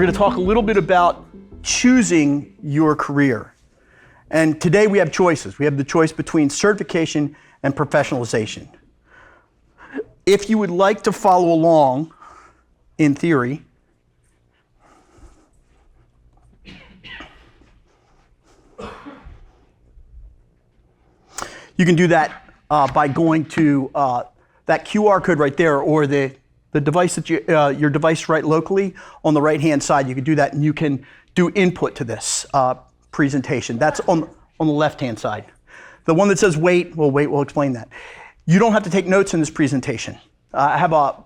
we're going to talk a little bit about choosing your career. And today we have choices. We have the choice between certification and professionalization. If you would like to follow along in theory, you can do that by going to that QR code right there, or the device that your device right locally on the right-hand side. You can do that, and you can do input to this presentation. That's on the left-hand side. The one that says wait, we'll explain that. You don't have to take notes in this presentation. I have a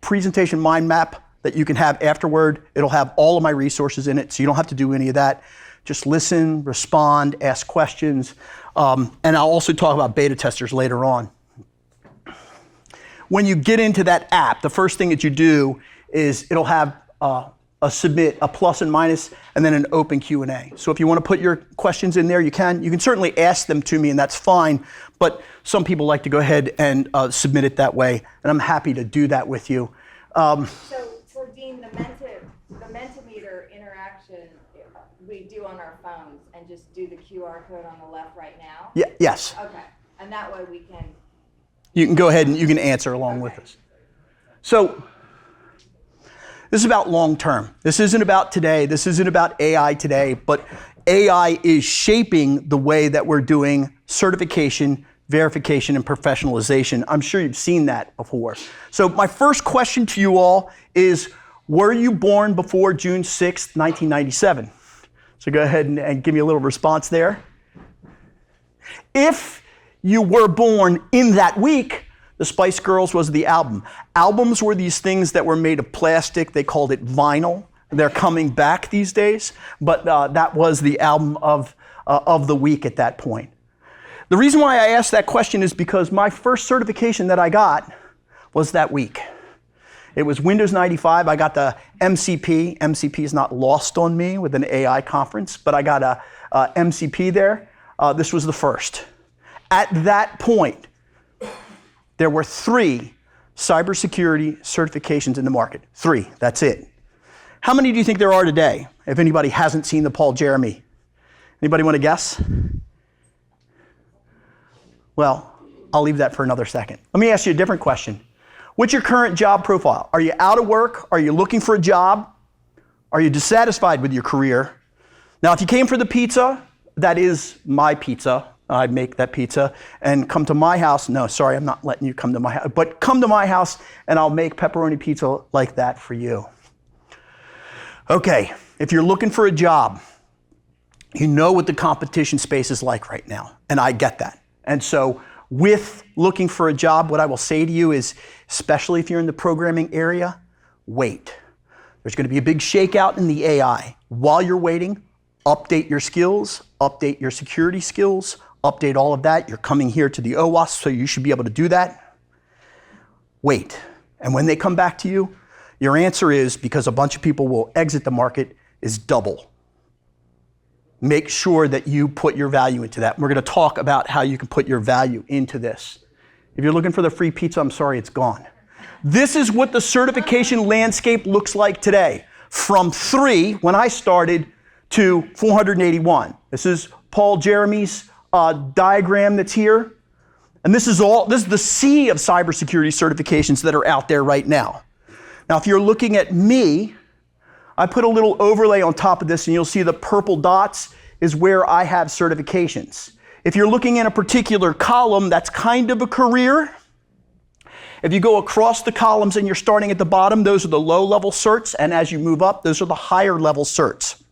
presentation mind map that you can have afterward. It'll have all of my resources in it, so you don't have to do any of that. Just listen, respond, ask questions, and I'll also talk about beta testers later on. When you get into that app, the first thing that you do is it'll have a submit, a plus and minus, and then an open Q&A. So if you want to put your questions in there, you can. You can certainly ask them to me, and that's fine, but some people like to go ahead and submit it that way, and I'm happy to do that with you. So Dean, the Mentimeter interaction we do on our phones and just do the QR code on the left right now? Yeah, yes. Okay, and that way we can... You can go ahead and you can answer along with us. So this is about long term. This isn't about today. This isn't about AI today, but AI is shaping the way that we're doing certification, verification, and professionalization. I'm sure you've seen that before. So my first question to you all is, were you born before June 6th, 1997? So go ahead and give me a little response there. If you were born in that week, the Spice Girls was the album. Albums were these things that were made of plastic. They called it vinyl. They're coming back these days, but that was the album of the week at that point. The reason why I asked that question is because my first certification that I got was that week. It was Windows 95. I got the MCP. MCP is not lost on me with an AI conference, but I got a MCP there. This was the first. At that point, there were 3 cybersecurity certifications in the market. 3, that's it. How many do you think there are today, if anybody hasn't seen the Paul Jeremy? Anybody want to guess? Well, I'll leave that for another second. Let me ask you a different question. What's your current job profile? Are you out of work? Are you looking for a job? Are you dissatisfied with your career? Now, if you came for the pizza, that is my pizza. I make that pizza, and come to my house. No, sorry, I'm not letting you come to my house, but come to my house and I'll make pepperoni pizza like that for you. Okay, if you're looking for a job, you know what the competition space is like right now, and I get that. And so with looking for a job, what I will say to you is, especially if you're in the programming area, wait. There's going to be a big shakeout in the AI. While you're waiting, update your skills, update your security skills, update all of that. You're coming here to the OWASP, so you should be able to do that. Wait. And when they come back to you, your answer is, because a bunch of people will exit the market, is double. Make sure that you put your value into that. We're going to talk about how you can put your value into this. If you're looking for the free pizza, I'm sorry, it's gone. This is what the certification landscape looks like today. From 3, when I started, to 481. This is Paul Jeremy's diagram that's here. And this is the sea of cybersecurity certifications that are out there right now. Now, if you're looking at me, I put a little overlay on top of this, and you'll see the purple dots is where I have certifications. If you're looking in a particular column, that's kind of a career. If you go across the columns and you're starting at the bottom, those are the low-level certs, and as you move up, those are the higher-level certs.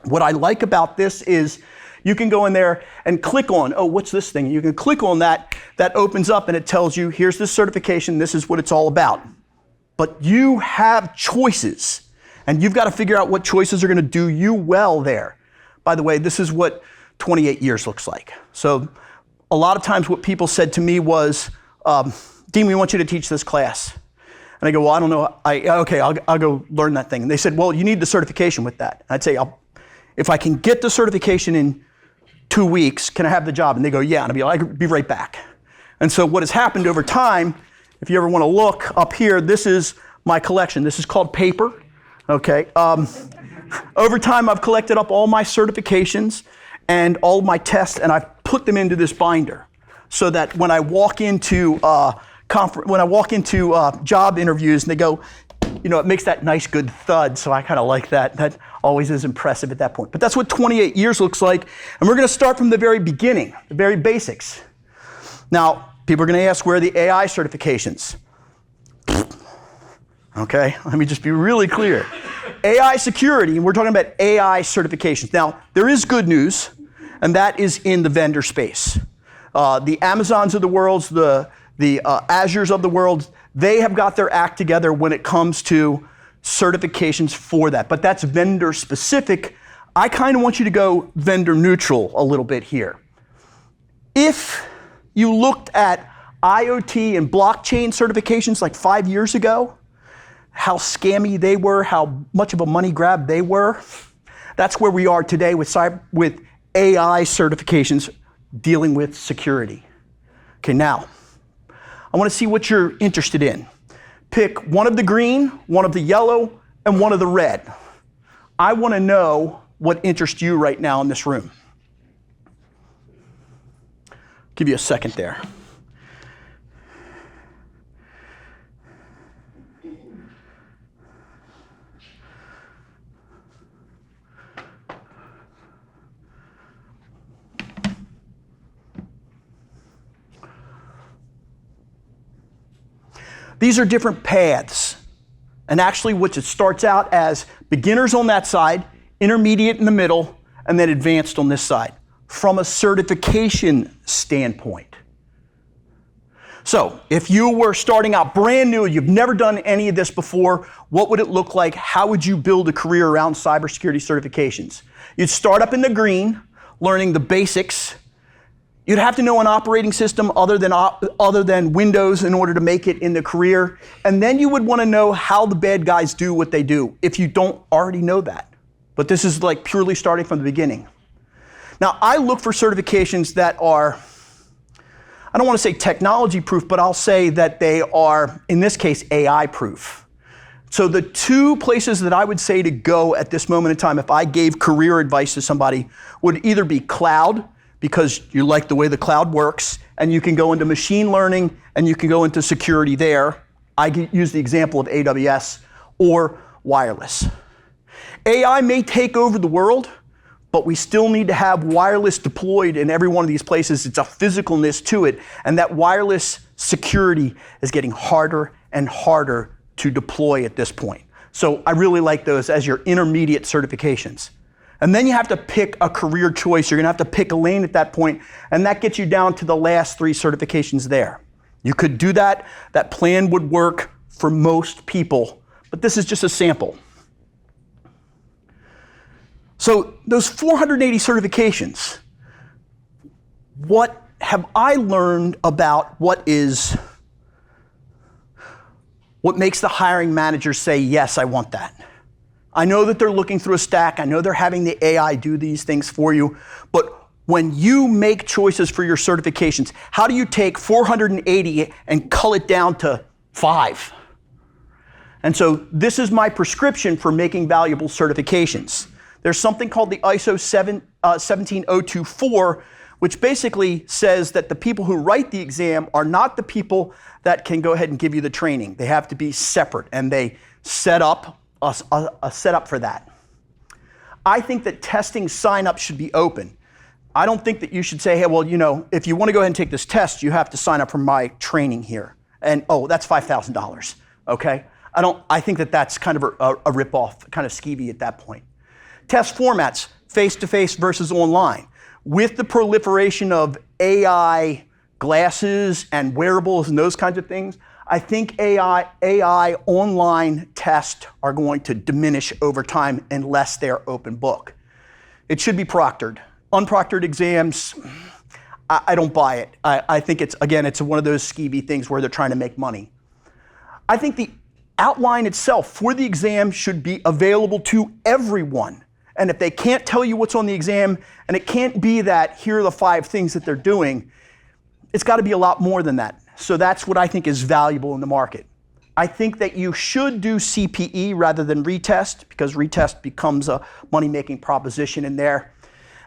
What I like about this is you can go in there and click on, oh, what's this thing? You can click on that. That opens up and it tells you, here's this certification. This is what it's all about. But you have choices, and you've got to figure out what choices are going to do you well there. By the way, this is what 28 years looks like. So a lot of times what people said to me was, Dean, we want you to teach this class. And I go, well, I don't know. Okay, I'll go learn that thing. And they said, well, you need the certification with that. And I'd say, if I can get the certification in 2 weeks, can I have the job? And they go, yeah. And I'd be like, I'll be right back. And so what has happened over time, if you ever want to look up here, this is my collection. This is called paper. Okay. Over time, I've collected up all my certifications and all my tests, and I've put them into this binder, so that when I walk into job interviews, and they go, it makes that nice good thud. So I kind of like that. That always is impressive at that point. But that's what 28 years looks like, and we're going to start from the very beginning, the very basics. Now, people are going to ask, where are the AI certifications? Okay, let me just be really clear. AI security, and we're talking about AI certifications. Now, there is good news, and that is in the vendor space. The Amazons of the world, the Azures of the world, they have got their act together when it comes to certifications for that. But that's vendor specific. I kind of want you to go vendor neutral a little bit here. If you looked at IoT and blockchain certifications like 5 years ago, how scammy they were, how much of a money grab they were, that's where we are today with AI certifications dealing with security. Okay, now, I want to see what you're interested in. Pick one of the green, one of the yellow, and one of the red. I want to know what interests you right now in this room. Give you a second there. These are different paths. And actually, which it starts out as beginners on that side, intermediate in the middle, and then advanced on this side, from a certification standpoint. So, if you were starting out brand new, you've never done any of this before, what would it look like? How would you build a career around cybersecurity certifications? You'd start up in the green, learning the basics. You'd have to know an operating system other than Windows in order to make it in the career. And then you would want to know how the bad guys do what they do, if you don't already know that. But this is like purely starting from the beginning. Now, I look for certifications that are, I don't want to say technology proof, but I'll say that they are, in this case, AI proof. So the two places that I would say to go at this moment in time, if I gave career advice to somebody, would either be cloud, because you like the way the cloud works, and you can go into machine learning, and you can go into security there. I use the example of AWS, or wireless. AI may take over the world, but we still need to have wireless deployed in every one of these places. It's a physicalness to it, and that wireless security is getting harder and harder to deploy at this point. So I really like those as your intermediate certifications. And then you have to pick a career choice. You're going to have to pick a lane at that point, and that gets you down to the last 3 certifications there. You could do that. That plan would work for most people, but this is just a sample. So those 480 certifications, what have I learned about what makes the hiring manager say, yes, I want that? I know that they're looking through a stack. I know they're having the AI do these things for you. But when you make choices for your certifications, how do you take 480 and cull it down to 5? And so this is my prescription for making valuable certifications. There's something called the ISO 17024, which basically says that the people who write the exam are not the people that can go ahead and give you the training. They have to be separate, and they set up a setup for that. I think that testing sign-up should be open. I don't think that you should say, hey, well, if you want to go ahead and take this test, you have to sign up for my training here. And, oh, that's $5,000, okay? I think that that's kind of a rip-off, kind of skeevy at that point. Test formats, face-to-face versus online. With the proliferation of AI glasses and wearables and those kinds of things, I think AI online tests are going to diminish over time unless they're open book. It should be proctored. Unproctored exams, I don't buy it. I think it's one of those skeevy things where they're trying to make money. I think the outline itself for the exam should be available to everyone. And if they can't tell you what's on the exam, and it can't be that here are the 5 things that they're doing, it's got to be a lot more than that. So that's what I think is valuable in the market. I think that you should do CPE rather than retest, because retest becomes a money-making proposition in there.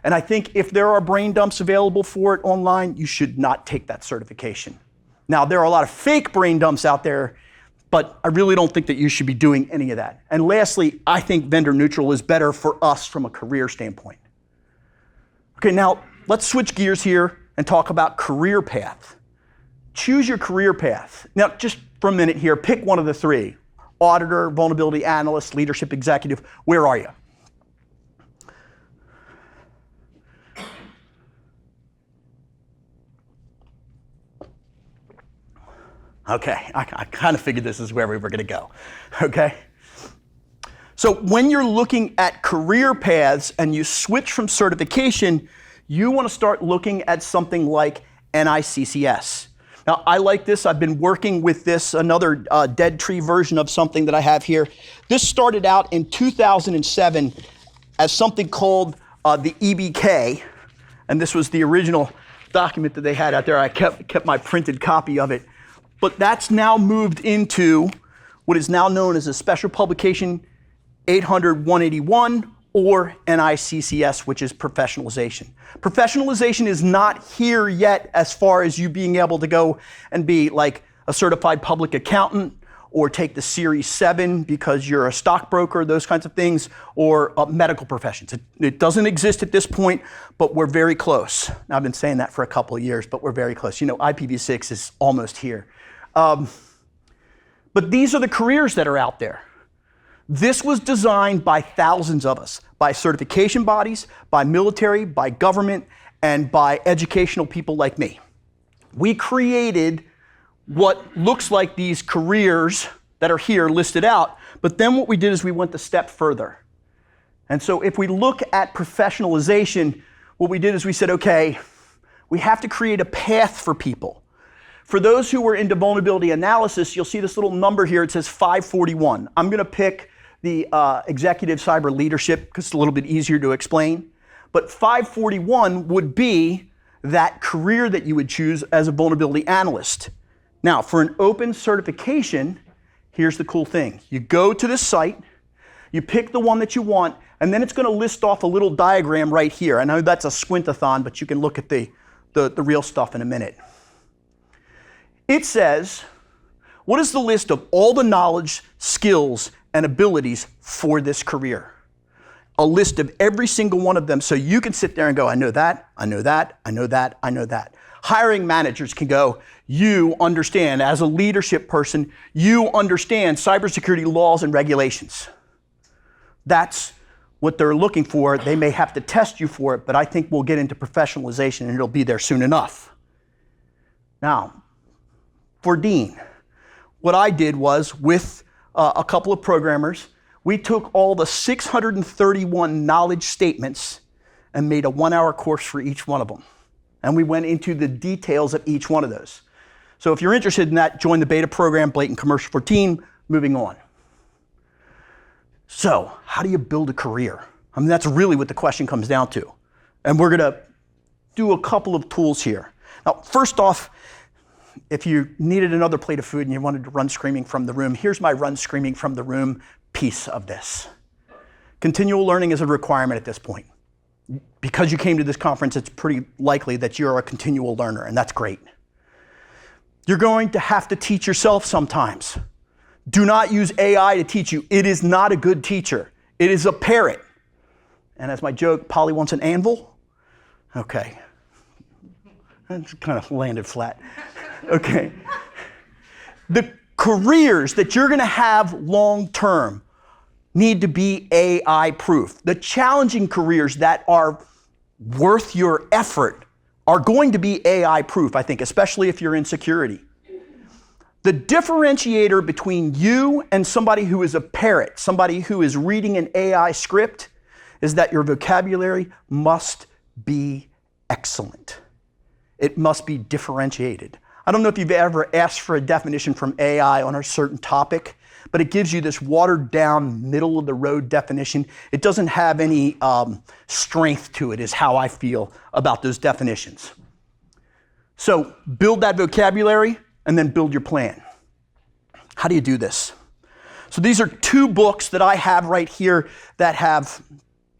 And I think if there are brain dumps available for it online, you should not take that certification. Now, there are a lot of fake brain dumps out there, but I really don't think that you should be doing any of that. And lastly, I think vendor neutral is better for us from a career standpoint. Okay, now let's switch gears here and talk about career path. Choose your career path. Now, just for a minute here, pick one of the three. Auditor, vulnerability analyst, leadership executive. Where are you? Okay, I kind of figured this is where we were going to go. Okay? So when you're looking at career paths and you switch from certification, you want to start looking at something like NICCS. Now, I like this. I've been working with this, another dead tree version of something that I have here. This started out in 2007 as something called the EBK, and this was the original document that they had out there. I kept my printed copy of it. But that's now moved into what is now known as a Special Publication 800-181 or NICCS, which is professionalization. Professionalization is not here yet as far as you being able to go and be like a certified public accountant or take the Series 7 because you're a stockbroker, those kinds of things, or medical professions. It doesn't exist at this point, but we're very close. Now, I've been saying that for a couple of years, but we're very close. You know, IPv6 is almost here. But these are the careers that are out there. This was designed by thousands of us, by certification bodies, by military, by government, and by educational people like me. We created what looks like these careers that are here listed out, but then what we did is we went a step further. And so if we look at professionalization, what we did is we said, okay, we have to create a path for people. For those who were into vulnerability analysis, you'll see this little number here. It says 541. I'm going to pick the executive cyber leadership because it's a little bit easier to explain. But 541 would be that career that you would choose as a vulnerability analyst. Now, for an open certification, here's the cool thing. You go to this site, you pick the one that you want, and then it's going to list off a little diagram right here. I know that's a squint-a-thon, but you can look at the real stuff in a minute. It says, what is the list of all the knowledge, skills, and abilities for this career? A list of every single one of them so you can sit there and go, I know that, I know that, I know that, I know that. Hiring managers can go, you understand, as a leadership person, you understand cybersecurity laws and regulations. That's what they're looking for. They may have to test you for it, but I think we'll get into professionalization and it'll be there soon enough. Now, for Dean, what I did was, with a couple of programmers, we took all the 631 knowledge statements and made a 1-hour course for each one of them. And we went into the details of each one of those. So if you're interested in that, join the beta program, Blatant Commercial 14, moving on. So how do you build a career? I mean, that's really what the question comes down to. And we're going to do a couple of tools here. Now, first off, if you needed another plate of food and you wanted to run screaming from the room, here's my run screaming from the room piece of this. Continual learning is a requirement at this point. Because you came to this conference, it's pretty likely that you're a continual learner, and that's great. You're going to have to teach yourself sometimes. Do not use AI to teach you. It is not a good teacher. It is a parrot. And as my joke, Polly wants an anvil? Okay. That kind of landed flat. Okay. The careers that you're going to have long term need to be AI proof. The challenging careers that are worth your effort are going to be AI proof, I think, especially if you're in security. The differentiator between you and somebody who is a parrot, somebody who is reading an AI script, is that your vocabulary must be excellent. It must be differentiated. I don't know if you've ever asked for a definition from AI on a certain topic, but it gives you this watered down, middle of the road definition. It doesn't have any strength to it, is how I feel about those definitions. So build that vocabulary and then build your plan. How do you do this? So these are two books that I have right here that have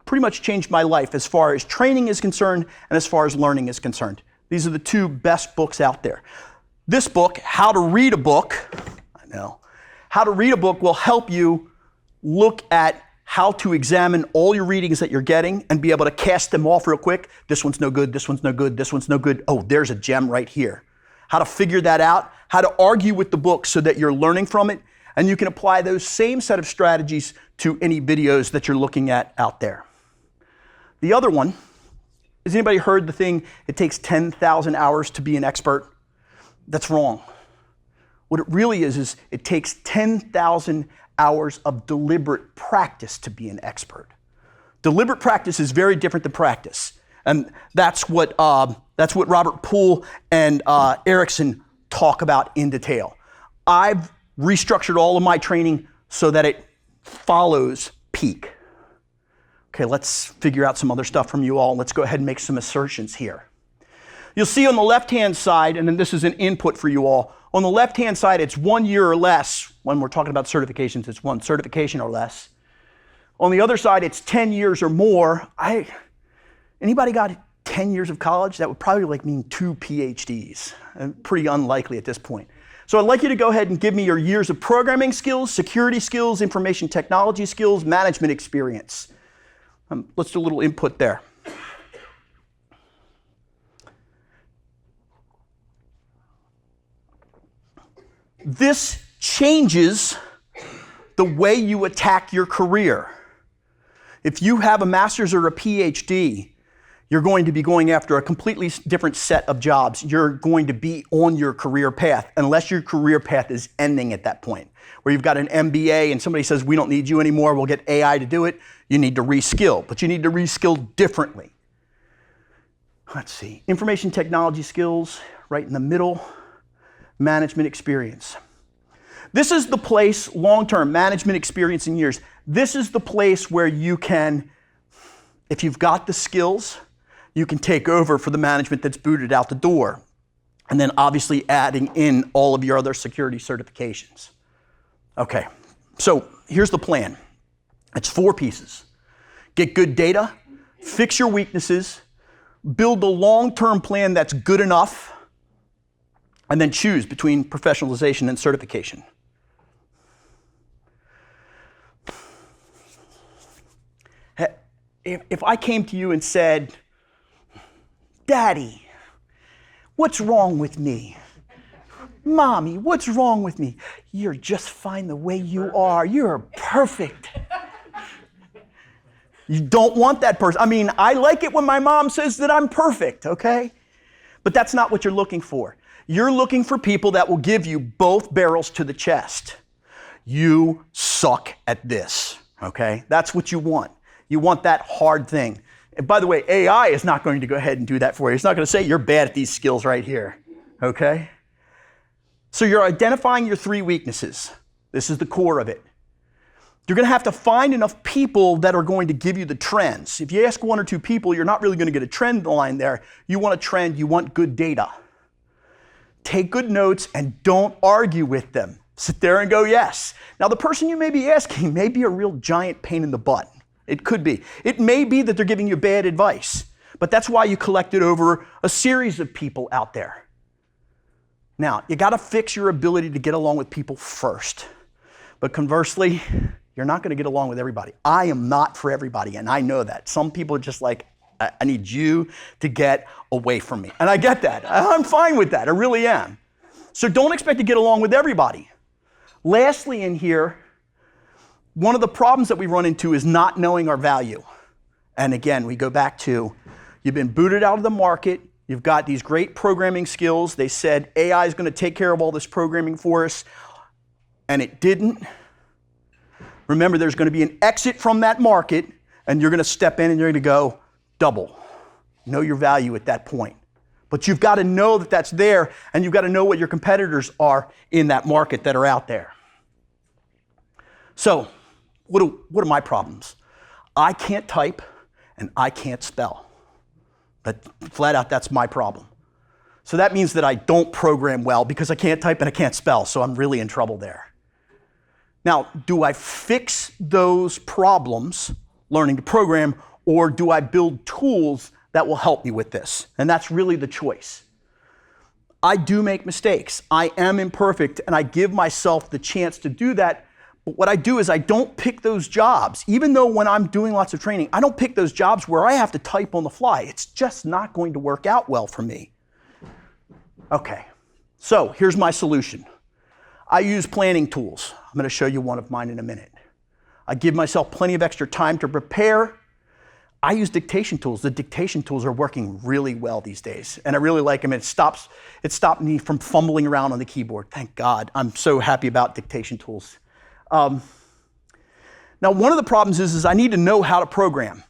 pretty much changed my life as far as training is concerned and as far as learning is concerned. These are the two best books out there. This book, How to Read a Book, How to Read a Book will help you look at how to examine all your readings that you're getting and be able to cast them off real quick. This one's no good, this one's no good, this one's no good. Oh, there's a gem right here. How to figure that out, how to argue with the book so that you're learning from it, and you can apply those same set of strategies to any videos that you're looking at out there. The other one, has anybody heard the thing, it takes 10,000 hours to be an expert? That's wrong. What it really is it takes 10,000 hours of deliberate practice to be an expert. Deliberate practice is very different than practice. And that's what Robert Poole and Erickson talk about in detail. I've restructured all of my training so that it follows peak. Okay, let's figure out some other stuff from you all. Let's go ahead and make some assertions here. You'll see on the left-hand side, and then this is an input for you all. On the left-hand side, it's 1 year or less. When we're talking about certifications, it's 1 certification or less. On the other side, it's 10 years or more. Anybody got 10 years of college? That would probably mean 2 PhDs. Pretty unlikely at this point. So I'd like you to go ahead and give me your years of programming skills, security skills, information technology skills, management experience. Let's do a little input there. This changes the way you attack your career. If you have a master's or a PhD, you're going to be going after a completely different set of jobs. You're going to be on your career path, unless your career path is ending at that point, where you've got an MBA and somebody says, we don't need you anymore, we'll get AI to do it. You need to reskill, but you need to reskill differently. Let's see, information technology skills, right in the middle, management experience. This is the place, long-term management experience in years. This is the place where you can, if you've got the skills, you can take over for the management that's booted out the door. And then obviously adding in all of your other security certifications. Okay, so here's the plan. It's 4 pieces. Get good data, fix your weaknesses, build a long-term plan that's good enough, and then choose between professionalization and certification. If I came to you and said, Daddy, what's wrong with me? Mommy, what's wrong with me? You're just fine the way you are. You're perfect. You don't want that person. I mean, I like it when my mom says that I'm perfect, okay? But that's not what you're looking for. You're looking for people that will give you both barrels to the chest. You suck at this, okay? That's what you want. You want that hard thing. And by the way, AI is not going to go ahead and do that for you. It's not going to say you're bad at these skills right here, okay? So you're identifying your 3 weaknesses. This is the core of it. You're going to have to find enough people that are going to give you the trends. If you ask 1 or 2 people, you're not really going to get a trend line there. You want a trend, you want good data. Take good notes and don't argue with them. Sit there and go, yes. Now the person you may be asking may be a real giant pain in the butt. It could be. It may be that they're giving you bad advice, but that's why you collect it over a series of people out there. Now, you got to fix your ability to get along with people first. But conversely, you're not going to get along with everybody. I am not for everybody, and I know that. Some people are just like, I need you to get away from me. And I get that. I'm fine with that. I really am. So don't expect to get along with everybody. Lastly in here, one of the problems that we run into is not knowing our value. And again, we go back to, you've been booted out of the market, you've got these great programming skills, they said AI is going to take care of all this programming for us, and it didn't. Remember, there's going to be an exit from that market, and you're going to step in and you're going to go double. Know your value at that point. But you've got to know that that's there, and you've got to know what your competitors are in that market that are out there. So, what are my problems? I can't type and I can't spell. But flat out, that's my problem. So that means that I don't program well because I can't type and I can't spell, so I'm really in trouble there. Now, do I fix those problems learning to program, or do I build tools that will help me with this? And that's really the choice. I do make mistakes. I am imperfect, and I give myself the chance to do that. But what I do is I don't pick those jobs. Even though when I'm doing lots of training, I don't pick those jobs where I have to type on the fly. It's just not going to work out well for me. Okay, so here's my solution. I use planning tools. I'm going to show you one of mine in a minute. I give myself plenty of extra time to prepare. I use dictation tools. The dictation tools are working really well these days, and I really like them. It stopped me from fumbling around on the keyboard. Thank God. I'm so happy about dictation tools. Now, one of the problems is I need to know how to program.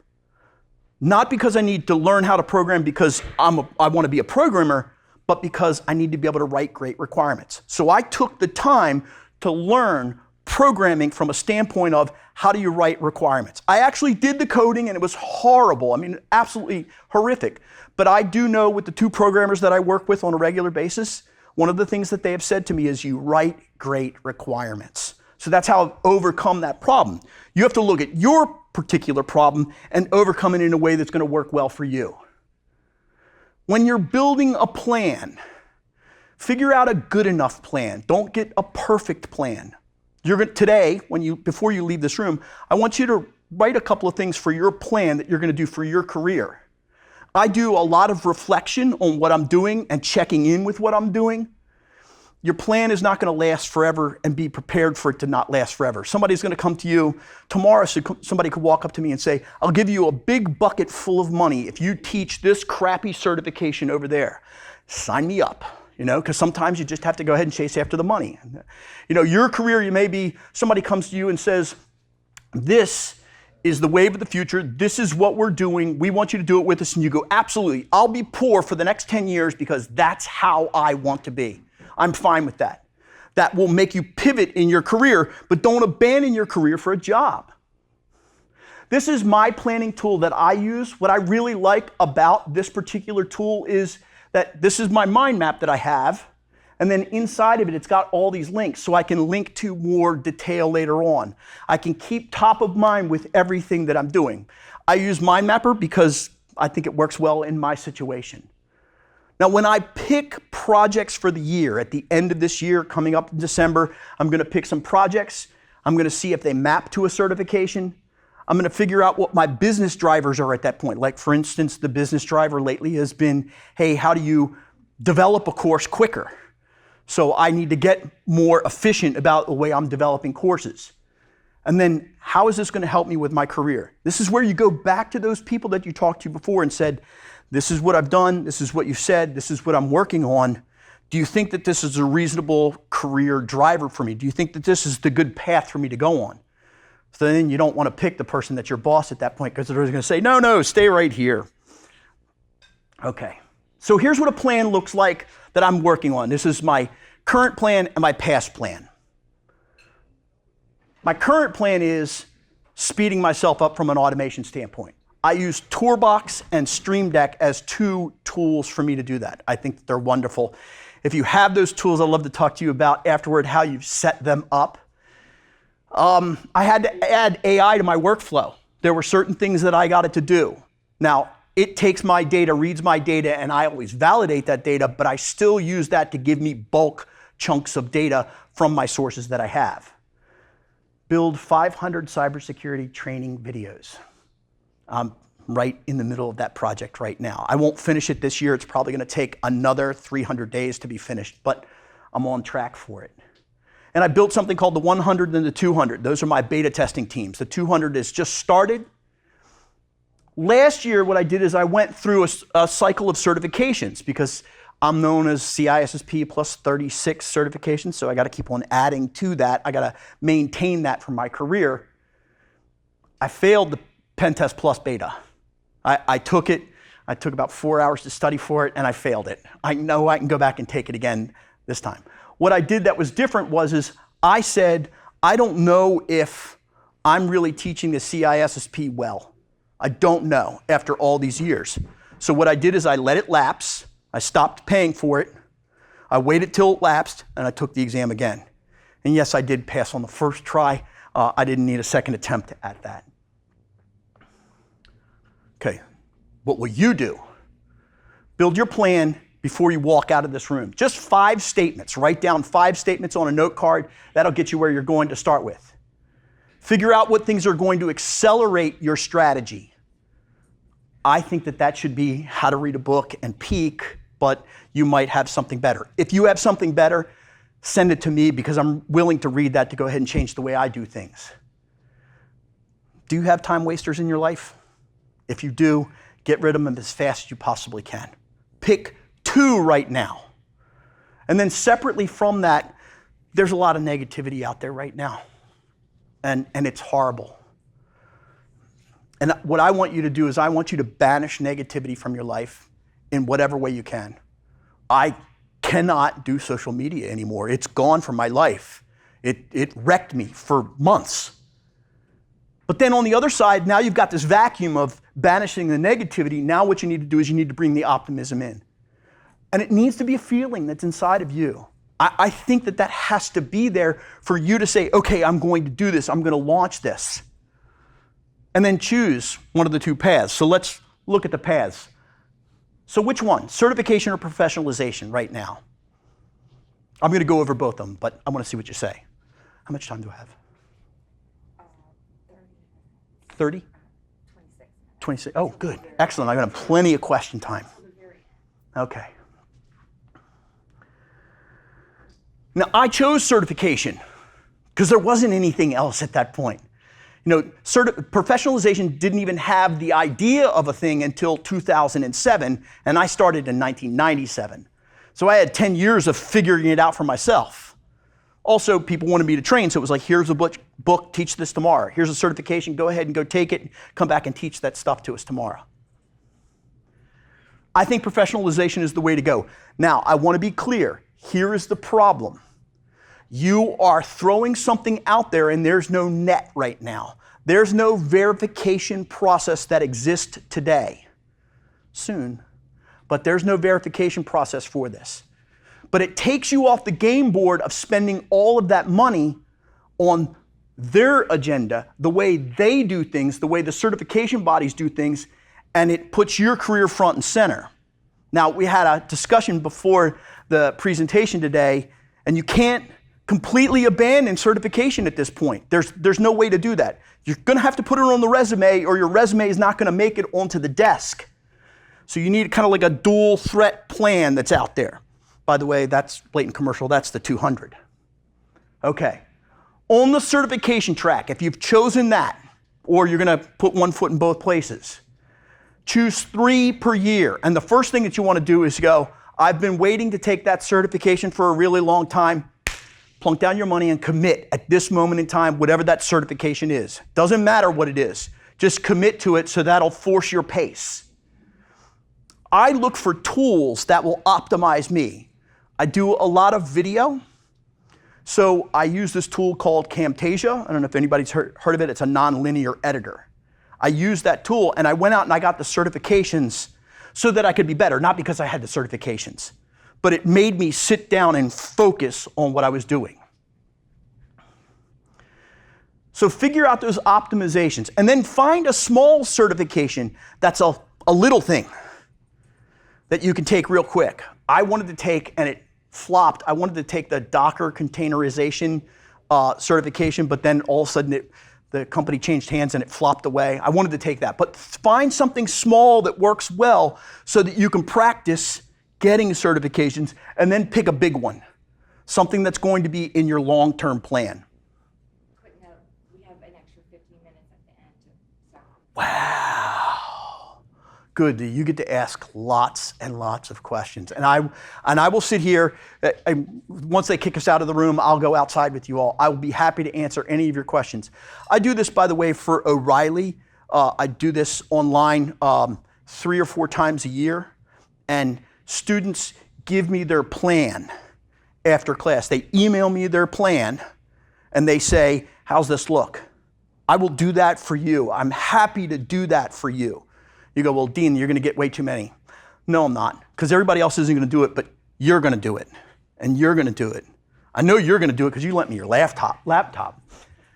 Not because I need to learn how to program because I want to be a programmer, but because I need to be able to write great requirements. So I took the time to learn programming from a standpoint of how do you write requirements. I actually did the coding and it was horrible. I mean, absolutely horrific. But I do know with the two programmers that I work with on a regular basis, one of the things that they have said to me is you write great requirements. So that's how I've overcome that problem. You have to look at your particular problem and overcome it in a way that's going to work well for you. When you're building a plan, figure out a good enough plan. Don't get a perfect plan. Today, before you leave this room, I want you to write a couple of things for your plan that you're going to do for your career. I do a lot of reflection on what I'm doing and checking in with what I'm doing. Your plan is not going to last forever, and be prepared for it to not last forever. Somebody's going to come to you tomorrow. Somebody could walk up to me and say, I'll give you a big bucket full of money if you teach this crappy certification over there. Sign me up. Because sometimes you just have to go ahead and chase after the money. Your career, somebody comes to you and says, this is the wave of the future. This is what we're doing. We want you to do it with us. And you go, absolutely. I'll be poor for the next 10 years because that's how I want to be. I'm fine with that. That will make you pivot in your career, but don't abandon your career for a job. This is my planning tool that I use. What I really like about this particular tool is that this is my mind map that I have, and then inside of it, it's got all these links, so I can link to more detail later on. I can keep top of mind with everything that I'm doing. I use Mind Mapper because I think it works well in my situation. Now, when I pick projects for the year, at the end of this year, coming up in December, I'm going to pick some projects. I'm going to see if they map to a certification. I'm going to figure out what my business drivers are at that point. Like, for instance, the business driver lately has been, hey, how do you develop a course quicker? So I need to get more efficient about the way I'm developing courses. And then, how is this going to help me with my career? This is where you go back to those people that you talked to before and said, this is what I've done, this is what you said, this is what I'm working on. Do you think that this is a reasonable career driver for me? Do you think that this is the good path for me to go on? So then you don't want to pick the person that's your boss at that point because they're going to say, no, stay right here. Okay, so here's what a plan looks like that I'm working on. This is my current plan and my past plan. My current plan is speeding myself up from an automation standpoint. I use Tourbox and Stream Deck as two tools for me to do that. I think that they're wonderful. If you have those tools, I'd love to talk to you about afterward how you've set them up. I had to add AI to my workflow. There were certain things that I got it to do. Now, it takes my data, reads my data, and I always validate that data, but I still use that to give me bulk chunks of data from my sources that I have. Build 500 cybersecurity training videos. I'm right in the middle of that project right now. I won't finish it this year. It's probably going to take another 300 days to be finished, but I'm on track for it. And I built something called the 100 and the 200. Those are my beta testing teams. The 200 is just started. Last year, what I did is I went through a cycle of certifications because I'm known as CISSP plus 36 certifications, so I got to keep on adding to that. I got to maintain that for my career. I failed the Pen Test Plus beta. I took it. I took about 4 hours to study for it, and I failed it. I know I can go back and take it again this time. What I did that was different is I said, I don't know if I'm really teaching the CISSP well. I don't know after all these years. So what I did is I let it lapse. I stopped paying for it. I waited till it lapsed, and I took the exam again. And yes, I did pass on the first try. I didn't need a second attempt at that. Okay, what will you do? Build your plan before you walk out of this room. Just 5 statements. Write down 5 statements on a note card. That'll get you where you're going to start with. Figure out what things are going to accelerate your strategy. I think that should be how to read a book and peak, but you might have something better. If you have something better, send it to me because I'm willing to read that to go ahead and change the way I do things. Do you have time wasters in your life? If you do, get rid of them as fast as you possibly can. Pick 2 right now. And then separately from that, there's a lot of negativity out there right now. And it's horrible. And what I want you to do is I want you to banish negativity from your life in whatever way you can. I cannot do social media anymore. It's gone from my life. It wrecked me for months. But then on the other side, now you've got this vacuum of banishing the negativity. Now what you need to do is you need to bring the optimism in. And it needs to be a feeling that's inside of you. I think that has to be there for you to say, okay, I'm going to do this. I'm going to launch this. And then choose one of the 2 paths. So let's look at the paths. So which one? Certification or professionalization right now? I'm going to go over both of them, but I want to see what you say. How much time do I have? 30? 26. 26. Oh, good. Excellent. I'm going to have plenty of question time. Okay. Now, I chose certification because there wasn't anything else at that point. You know, professionalization didn't even have the idea of a thing until 2007, and I started in 1997. So I had 10 years of figuring it out for myself. Also, people wanted me to train, so it was like, here's a book, teach this tomorrow. Here's a certification, go ahead and go take it, come back and teach that stuff to us tomorrow. I think professionalization is the way to go. Now, I want to be clear. Here is the problem. You are throwing something out there and there's no net right now. There's no verification process that exists today. Soon, but there's no verification process for this. But it takes you off the game board of spending all of that money on their agenda, the way they do things, the way the certification bodies do things, and it puts your career front and center. Now, we had a discussion before the presentation today, and you can't completely abandon certification at this point. There's no way to do that. You're going to have to put it on the resume, or your resume is not going to make it onto the desk. So you need kind of like a dual threat plan that's out there. By the way, that's blatant commercial. That's the 200. Okay. On the certification track, if you've chosen that, or you're going to put one foot in both places, choose 3 per year. And the first thing that you want to do is go, I've been waiting to take that certification for a really long time. Plunk down your money and commit at this moment in time, whatever that certification is. Doesn't matter what it is. Just commit to it so that'll force your pace. I look for tools that will optimize me. I do a lot of video. So I use this tool called Camtasia. I don't know if anybody's heard of it. It's a non-linear editor. I used that tool and I went out and I got the certifications so that I could be better, not because I had the certifications, but it made me sit down and focus on what I was doing. So figure out those optimizations and then find a small certification that's a little thing that you can take real quick. I wanted to take, and it flopped, I wanted to take the Docker containerization certification, but then all of a sudden the company changed hands and it flopped away. I wanted to take that. But find something small that works well so that you can practice getting certifications and then pick a big one, something that's going to be in your long-term plan. Quick note, we have an extra 15 minutes at the end. Wow. Good. You get to ask lots and lots of questions. And I will sit here. Once they kick us out of the room, I'll go outside with you all. I will be happy to answer any of your questions. I do this, by the way, for O'Reilly. I do this online 3 or 4 times a year. And students give me their plan after class. They email me their plan and they say, how's this look? I will do that for you. I'm happy to do that for you. You go, well, Dean, you're going to get way too many. No, I'm not, because everybody else isn't going to do it, but you're going to do it, and you're going to do it. I know you're going to do it because you lent me your laptop.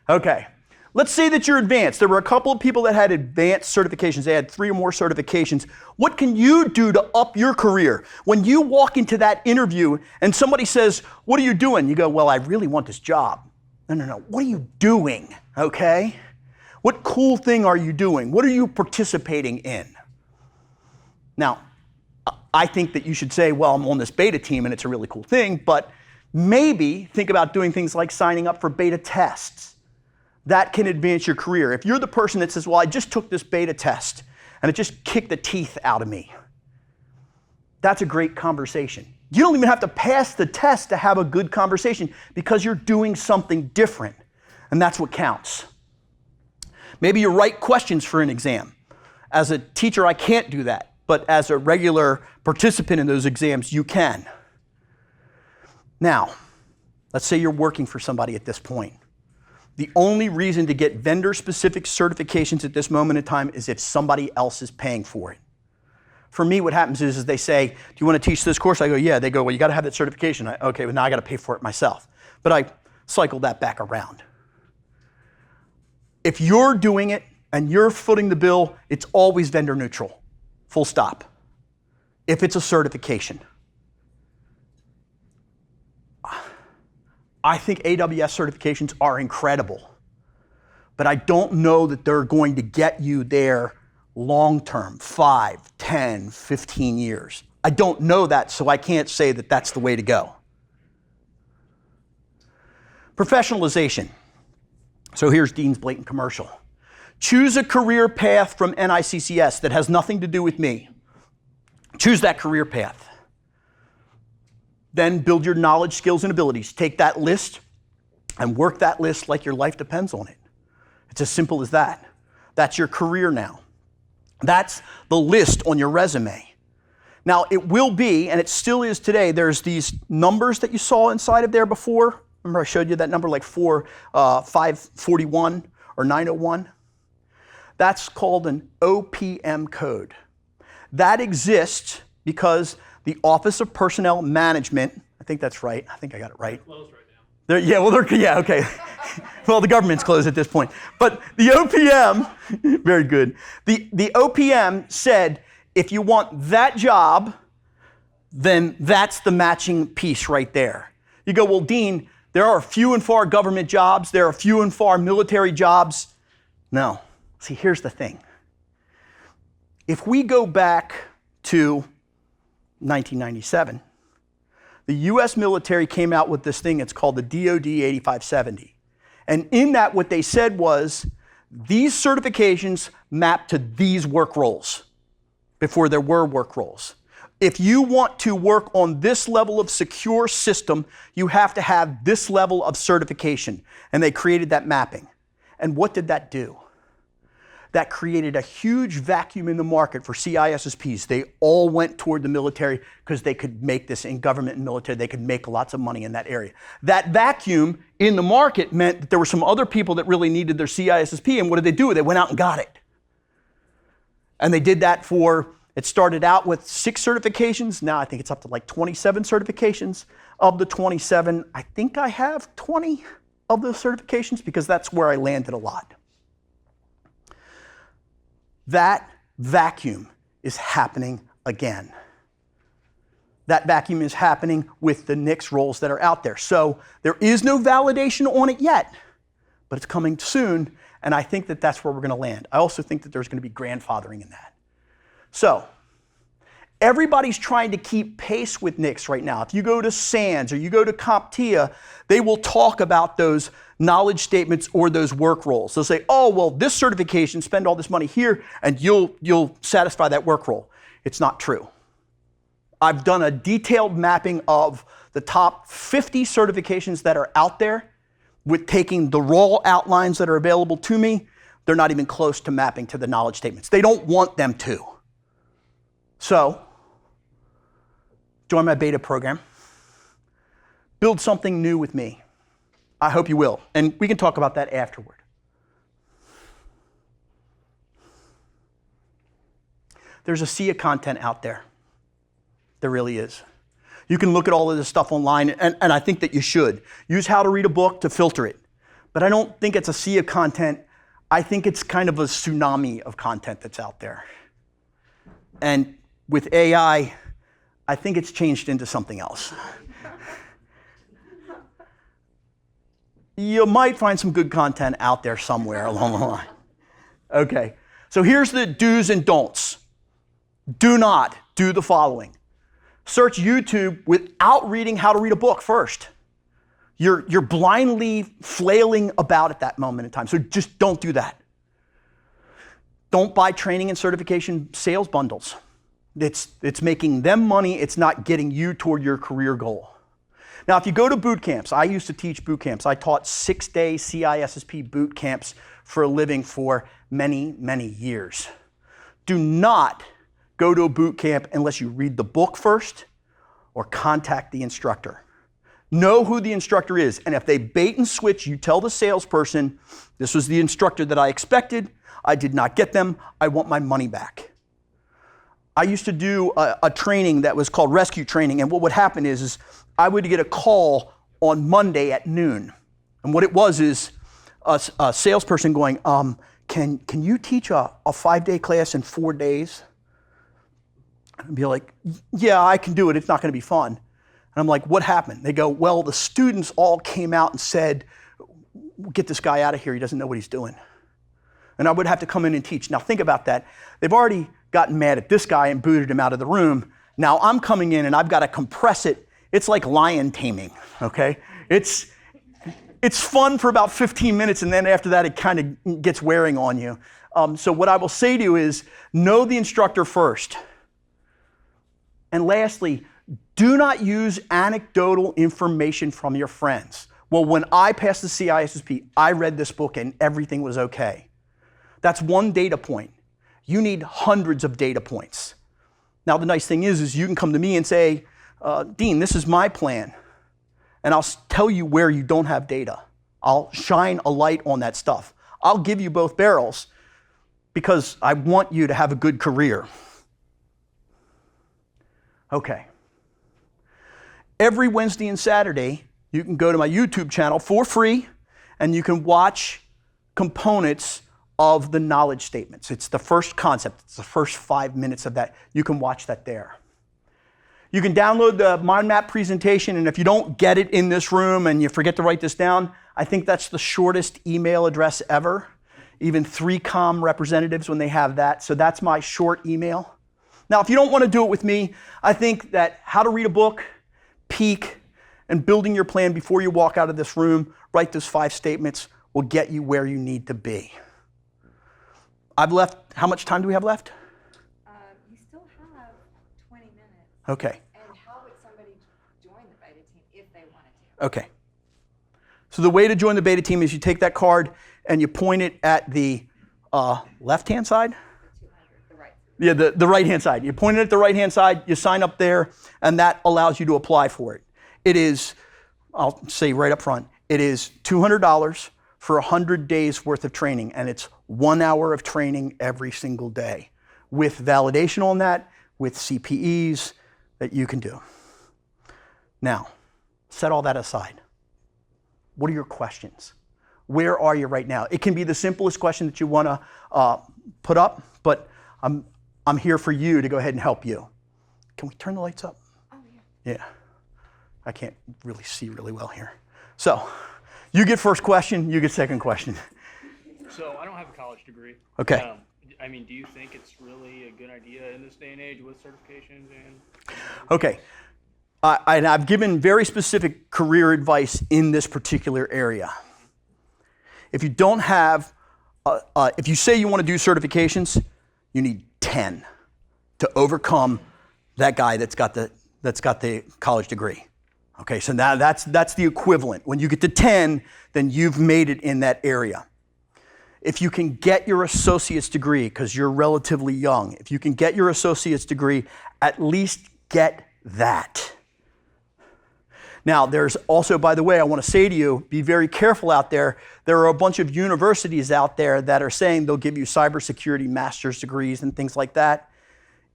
Okay. Let's say that you're advanced. There were a couple of people that had advanced certifications. They had 3 or more certifications. What can you do to up your career? When you walk into that interview and somebody says, what are you doing? You go, well, I really want this job. No. What are you doing? Okay? What cool thing are you doing? What are you participating in? Now, I think that you should say, well, I'm on this beta team and it's a really cool thing, but maybe think about doing things like signing up for beta tests. That can advance your career. If you're the person that says, well, I just took this beta test and it just kicked the teeth out of me, that's a great conversation. You don't even have to pass the test to have a good conversation because you're doing something different, and that's what counts. Maybe you write questions for an exam. As a teacher, I can't do that, but as a regular participant in those exams, you can. Now, let's say you're working for somebody at this point. The only reason to get vendor-specific certifications at this moment in time is if somebody else is paying for it. For me, what happens is they say, do you want to teach this course? I go, yeah. They go, well, you got to have that certification. Okay, well, now I got to pay for it myself. But I cycle that back around. If you're doing it and you're footing the bill, it's always vendor neutral, full stop, if it's a certification. I think AWS certifications are incredible, but I don't know that they're going to get you there long-term, 5, 10, 15 years. I don't know that, so I can't say that that's the way to go. Professionalization. So here's Dean's blatant commercial. Choose a career path from NICCS that has nothing to do with me. Choose that career path. Then build your knowledge, skills, and abilities. Take that list and work that list like your life depends on it. It's as simple as that. That's your career now. That's the list on your resume. Now, it will be, and it still is today, there's these numbers that you saw inside of there before. Remember I showed you that number like 541 or 901? That's called an OPM code. That exists because the Office of Personnel Management, I think that's right. I think I got it right. They're closed right now. Yeah, okay. Well, the government's closed at this point. But the OPM, very good. The OPM said, if you want that job, then that's the matching piece right there. You go, well, Dean, there are few and far government jobs. There are few and far military jobs. No. See, here's the thing. If we go back to 1997, the US military came out with this thing, it's called the DoD 8570. And in that, what they said was, these certifications map to these work roles before there were work roles. If you want to work on this level of secure system, you have to have this level of certification. And they created that mapping. And what did that do? That created a huge vacuum in the market for CISSPs. They all went toward the military because they could make this in government and military. They could make lots of money in that area. That vacuum in the market meant that there were some other people that really needed their CISSP, and what did they do? They went out and got it. And they did that for, it started out with 6 certifications. Now I think it's up to like 27 certifications. Of the 27, I think I have 20 of those certifications because that's where I landed a lot. That vacuum is happening again. That vacuum is happening with the NICS roles that are out there. So there is no validation on it yet, but it's coming soon, and I think that that's where we're going to land. I also think that there's going to be grandfathering in that. So everybody's trying to keep pace with NICS right now. If you go to SANS or you go to CompTIA, they will talk about those knowledge statements or those work roles. They'll say, oh, well, this certification, spend all this money here, and you'll satisfy that work role. It's not true. I've done a detailed mapping of the top 50 certifications that are out there with taking the raw outlines that are available to me. They're not even close to mapping to the knowledge statements. They don't want them to. So, join my beta program. Build something new with me. I hope you will. And we can talk about that afterward. There's a sea of content out there. There really is. You can look at all of this stuff online, and I think that you should. Use how to read a book to filter it. But I don't think it's a sea of content. I think it's kind of a tsunami of content that's out there. And with AI, I think it's changed into something else. You might find some good content out there somewhere along the line. Okay, so here's the do's and don'ts. Do not do the following. Search YouTube without reading how to read a book first. You're blindly flailing about at that moment in time, so just don't do that. Don't buy training and certification sales bundles. It's making them money, it's not getting you toward your career goal. Now, if you go to boot camps, I used to teach boot camps. I taught 6-day CISSP boot camps for a living for many, many years. Do not go to a boot camp unless you read the book first or contact the instructor. Know who the instructor is, and if they bait and switch, you tell the salesperson, this was the instructor that I expected, I did not get them, I want my money back. I used to do a training that was called rescue training, and what would happen is I would get a call on Monday at noon. And what it was is a salesperson going, can you teach a 5-day class in 4 days? I'd be like, yeah, I can do it. It's not going to be fun. And I'm like, what happened? They go, well, the students all came out and said, get this guy out of here. He doesn't know what he's doing. And I would have to come in and teach. Now think about that. They've already gotten mad at this guy and booted him out of the room. Now I'm coming in and I've got to compress it. It's like lion taming, okay? It's fun for about 15 minutes, and then after that, it kind of gets wearing on you. So what I will say to you is, know the instructor first. And lastly, do not use anecdotal information from your friends. Well, when I passed the CISSP, I read this book and everything was okay. That's one data point. You need hundreds of data points. Now, the nice thing is you can come to me and say, Dean, this is my plan. And I'll tell you where you don't have data. I'll shine a light on that stuff. I'll give you both barrels because I want you to have a good career. Okay. Every Wednesday and Saturday, you can go to my YouTube channel for free, and you can watch components of the knowledge statements. It's the first concept. It's the first 5 minutes of that. You can watch that there. You can download the mind map presentation, and if you don't get it in this room and you forget to write this down, I think that's the shortest email address ever. Even 3Com representatives when they have that. So that's my short email. Now, if you don't want to do it with me, I think that how to read a book, peak, and building your plan before you walk out of this room, write those 5 statements, will get you where you need to be. I've left, how much time do we have left? You still have 20 minutes. Okay. And how would somebody join the beta team if they wanted to? Okay. So the way to join the beta team is you take that card and you point it at the left-hand side? The 200, the right. Yeah, the right-hand side. You point it at the right-hand side, you sign up there, and that allows you to apply for it. It is, I'll say right up front, it is $200 for 100 days worth of training, and it's 1 hour of training every single day with validation on that, with CPEs that you can do. Now, set all that aside. What are your questions? Where are you right now? It can be the simplest question that you want to put up, but I'm here for you to go ahead and help you. Can we turn the lights up? Oh, yeah. Yeah. I can't really see really well here. So, you get first question, you get second question. So I don't have a college degree. Okay. I mean, do you think it's really a good idea in this day and age with certifications and? Okay. And I've given very specific career advice in this particular area. If you don't have, if you say you want to do certifications, you need 10 to overcome that guy that's got the college degree. Okay, so now that's the equivalent. When you get to 10, then you've made it in that area. If you can get your associate's degree, because you're relatively young, if you can get your associate's degree, at least get that. Now, there's also, by the way, I want to say to you, be very careful out there. There are a bunch of universities out there that are saying they'll give you cybersecurity master's degrees and things like that.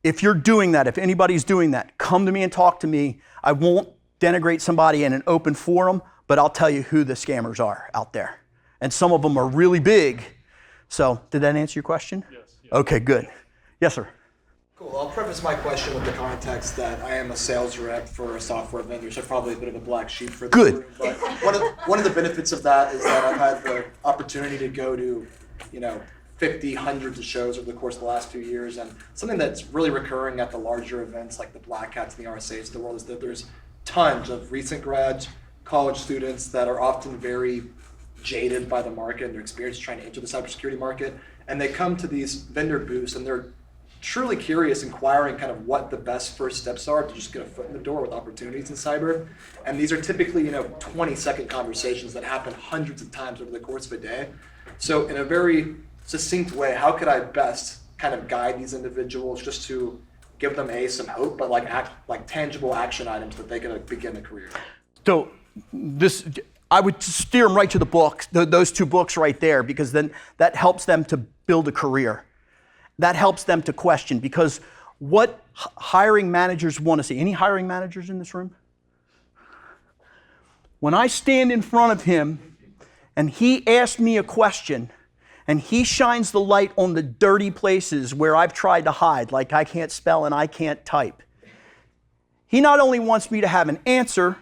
if you're doing that, if anybody's doing that, come to me and talk to me. I won't denigrate somebody in an open forum, but I'll tell you who the scammers are out there. And some of them are really big. So did that answer your question? Yes. Okay, good. Yes, sir. Cool. I'll preface my question with the context that I am a sales rep for a software vendor, so probably a bit of a black sheep for this Good. room. But one of the benefits of that is that I've had the opportunity to go to, 50, hundreds of shows over the course of the last 2 years, and something that's really recurring at the larger events like the Black Hats and the RSAs of the world is that there's tons of recent grads, college students that are often very jaded by the market and their experience trying to enter the cybersecurity market, and they come to these vendor booths and they're truly curious, inquiring kind of what the best first steps are to just get a foot in the door with opportunities in cyber. And these are typically, 20-second conversations that happen hundreds of times over the course of a day. So in a very succinct way, how could I best kind of guide these individuals just to give them some hope, but like tangible action items that they can begin a career? So I would steer them right to the book, those 2 books right there, because then that helps them to build a career. That helps them to question, because what hiring managers want to see, any hiring managers in this room? When I stand in front of him and he asks me a question and he shines the light on the dirty places where I've tried to hide, like I can't spell and I can't type, he not only wants me to have an answer,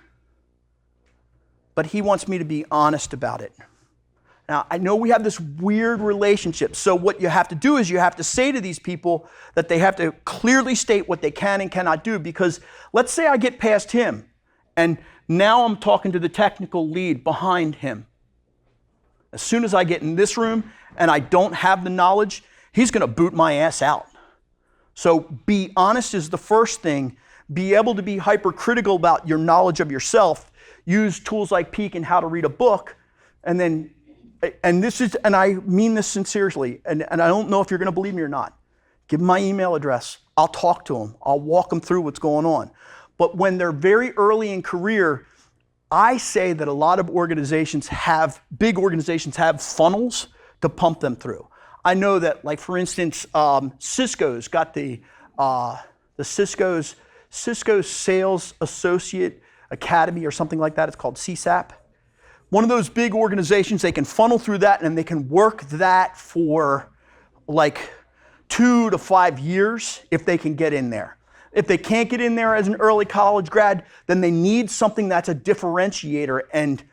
but he wants me to be honest about it. Now, I know we have this weird relationship. So what you have to do is you have to say to these people that they have to clearly state what they can and cannot do, because let's say I get past him and now I'm talking to the technical lead behind him. As soon as I get in this room and I don't have the knowledge, he's going to boot my ass out. So be honest is the first thing. Be able to be hypercritical about your knowledge of yourself. Use tools like Peek and How to Read a Book, and I mean this sincerely, and I don't know if you're going to believe me or not. Give them my email address. I'll talk to them. I'll walk them through what's going on. But when they're very early in career, I say that a lot of big organizations have funnels to pump them through. I know that, like for instance, Cisco's got the Cisco Sales Associate Academy or something like that. It's called CSAP. One of those big organizations, they can funnel through that and they can work that for like 2 to 5 years if they can get in there. If they can't get in there as an early college grad, then they need something that's a differentiator. And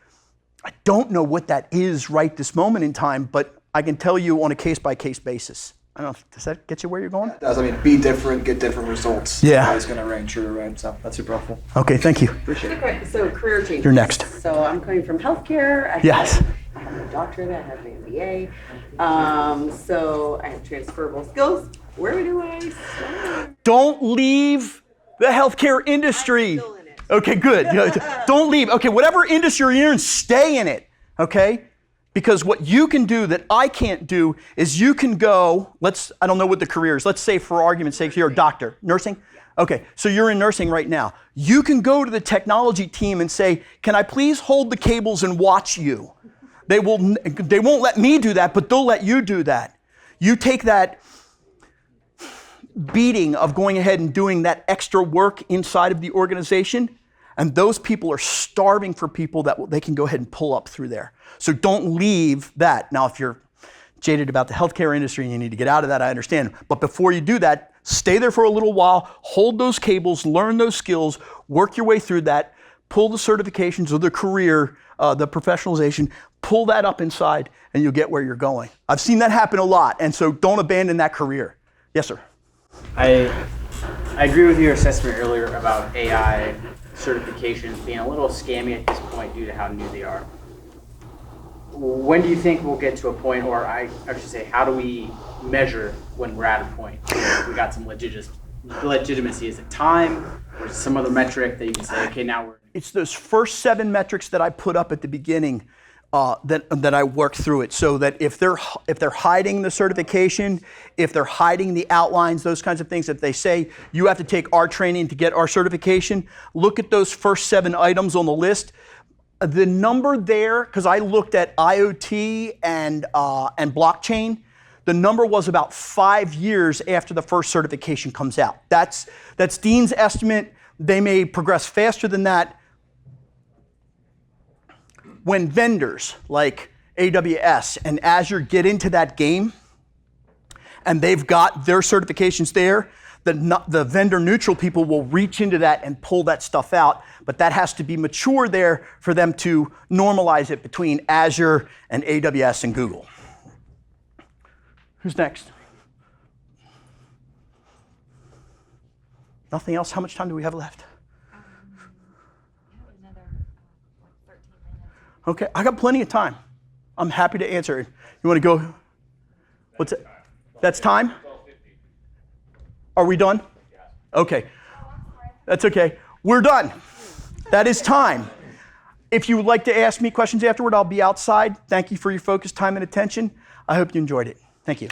I don't know what that is right this moment in time, but I can tell you on a case-by-case basis. I don't know, does that get you where you're going? It does. Be different, get different results. Yeah. It's going to reign true, right? So that's super helpful. Okay, thank you. Appreciate it. Okay, so career change. You're next. So I'm coming from healthcare. I Yes. have my doctorate. I have my MBA. So I have transferable skills. Where do I start? Don't leave the healthcare industry. I'm still in it. Okay, good. Don't leave. Okay, whatever industry you're in, stay in it. Okay? Because what you can do that I can't do is you can go, I don't know what the career is. Let's say for argument's sake, you're a doctor. Nursing? Okay, so you're in nursing right now. You can go to the technology team and say, can I please hold the cables and watch you? They won't let me do that, but they'll let you do that. You take that beating of going ahead and doing that extra work inside of the organization, and those people are starving for people that they can go ahead and pull up through there. So don't leave that. Now, if you're jaded about the healthcare industry and you need to get out of that, I understand. But before you do that, stay there for a little while, hold those cables, learn those skills, work your way through that, pull the certifications of the career, the professionalization, pull that up inside, and you'll get where you're going. I've seen that happen a lot, and so don't abandon that career. Yes, sir. I agree with your assessment earlier about AI certifications being a little scammy at this point due to how new they are. When do you think we'll get to a point, or I should say, how do we measure when we're at a point where we got some legitimacy? Is it time, or is it some other metric that you can say, okay, now we're... It's those first 7 metrics that I put up at the beginning that I worked through it, so that if they're hiding the certification, if they're hiding the outlines, those kinds of things, if they say you have to take our training to get our certification, look at those first 7 items on the list. The number there, because I looked at IoT and blockchain, The number was about 5 years after the first certification comes out. That's Dean's estimate. They may progress faster than that. When vendors like AWS and Azure get into that game and they've got their certifications there, the vendor neutral people will reach into that and pull that stuff out, but that has to be mature there for them to normalize it between Azure and AWS and Google. Who's next? Nothing else? How much time do we have left? Another 13 minutes. Okay, I got plenty of time. I'm happy to answer it. You want to go? What's it? That's time? Are we done? Okay. That's okay. We're done. That is time. If you would like to ask me questions afterward, I'll be outside. Thank you for your focus, time, and attention. I hope you enjoyed it. Thank you.